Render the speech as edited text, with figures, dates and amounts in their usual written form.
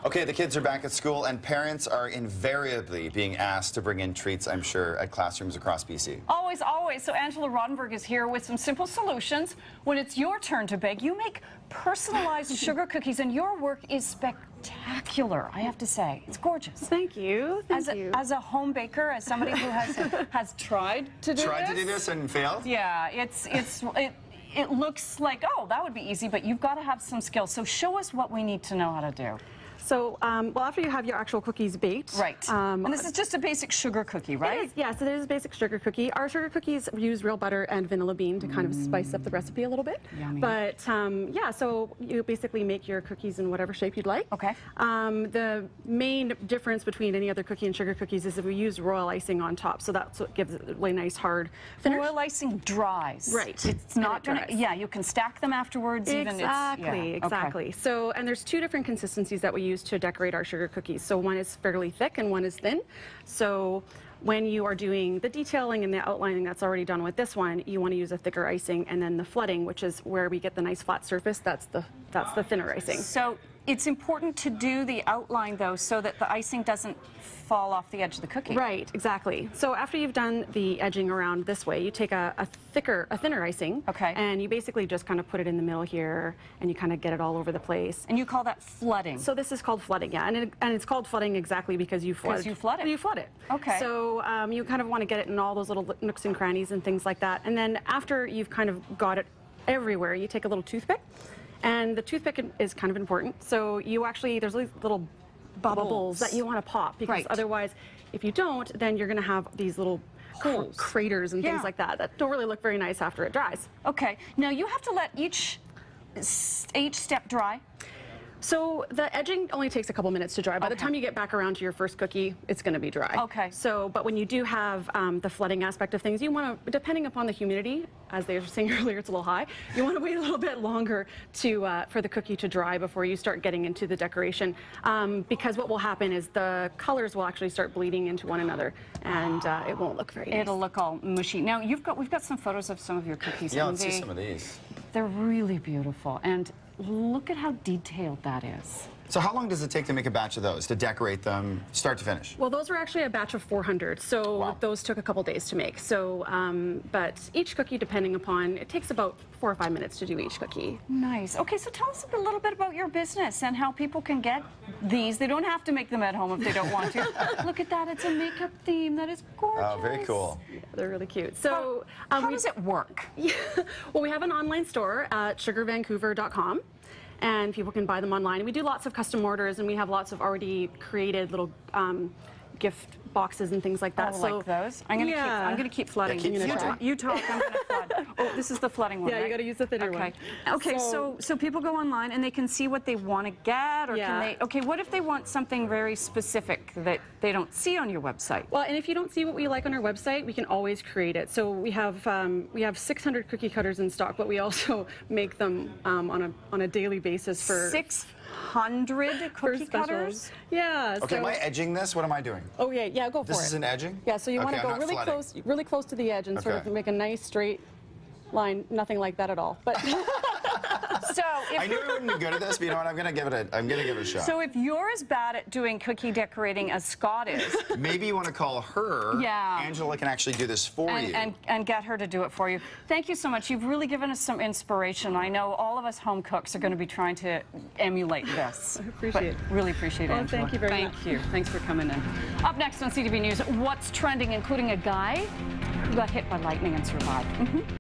Okay, the kids are back at school, and parents are invariably being asked to bring in treats, I'm sure, at classrooms across BC. Always, always. So Angela Rodenberg is here with some simple solutions. When it's your turn to bake, you make personalized sugar cookies, and your work is spectacular, I have to say. It's gorgeous. Thank you. Thank you. As a home baker, as somebody who has tried to do this and failed? Yeah, it looks like, oh, that would be easy, but you've got to have some skills. So show us what we need to know how to do. So, well, after you have your actual cookies baked. Right. And this is just a basic sugar cookie, right? Yes, it is a basic sugar cookie. Our sugar cookies use real butter and vanilla bean to kind of spice up the recipe a little bit. Yummy. But, yeah, so you basically make your cookies in whatever shape you'd like. Okay. The main difference between any other cookie and sugar cookies is that we use royal icing on top, so that's what gives it a really nice hard finish. Royal icing dries. Right. It's not going to, yeah, you can stack them afterwards. Exactly, exactly. Okay. So, and there's two different consistencies that we use to decorate our sugar cookies. So one is fairly thick and one is thin. So when you are doing the detailing and the outlining that's already done with this one, you want to use a thicker icing, and then the flooding, which is where we get the nice flat surface, that's the thinner icing. So it's important to do the outline though, so that the icing doesn't fall off the edge of the cookie. Right, exactly. So after you've done the edging around this way, you take a thinner icing. Okay. And you basically just kind of put it in the middle here, and you kind of get it all over the place. And you call that flooding. So this is called flooding, yeah, and it's called flooding exactly because you flood. Because you flood it. You flood it. Okay. So you kind of want to get it in all those little nooks and crannies and things like that. And then after you've kind of got it everywhere, you take a little toothpick, and the toothpick is kind of important. So you actually, there's little bubbles that you want to pop, because otherwise, if you don't, then you're going to have these little craters and things like that don't really look very nice after it dries. Okay. Now you have to let each step dry. So the edging only takes a couple minutes to dry. By the time you get back around to your first cookie, it's going to be dry. Okay. So, but when you do have the flooding aspect of things, you want to, depending upon the humidity, as they were saying earlier, it's a little high. You want to wait a little bit longer to for the cookie to dry before you start getting into the decoration, because what will happen is the colors will actually start bleeding into one another, and it won't look very nice. It'll look all mushy. Now we've got some photos of some of your cookies. Yeah, let's see some of these. They're really beautiful, and look at how detailed that is. So how long does it take to make a batch of those, to decorate them start to finish? Well, those were actually a batch of 400, so those took a couple days to make. So, but each cookie, depending upon, it takes about 4 or 5 minutes to do each cookie. Nice. Okay, so tell us a little bit about your business and how people can get these. They don't have to make them at home if they don't want to. Look at that, it's a makeup theme. That is gorgeous. Oh, very cool. Yeah, they're really cute. So, how does it work? Yeah, well, we have an online store at sugarvancouver.com. and people can buy them online. We do lots of custom orders, and we have lots of already created little gift boxes and things like that. Oh, so like those? I'm gonna keep flooding. Yeah, you talk. I'm gonna flood. Oh, this is the flooding one. Yeah, right? you got to use the thinner one. Okay. So people go online and they can see what they want to get, or can they? Okay. What if they want something very specific that they don't see on your website? Well, and if you don't see what we like on our website, we can always create it. So we have 600 cookie cutters in stock, but we also make them on a daily basis for 600 cookie cutters. Yeah. Okay, so, am I edging this? What am I doing? Oh yeah, go for it. This is an edging? Yeah, so you want to go really really close to the edge and sort of make a nice straight line. Nothing like that at all. But so I knew I wouldn't be good at this, but you know what? I'm gonna give it a shot. So if you're as bad at doing cookie decorating as Scott is, maybe you want to call her. Yeah. Angela can actually do this for you. And get her to do it for you. Thank you so much. You've really given us some inspiration. I know all of us home cooks are going to be trying to emulate this. I appreciate it. Really appreciate it, Angela. Thank you very much. Thank you. Thanks for coming in. Up next on CTV News, what's trending, including a guy who got hit by lightning and survived.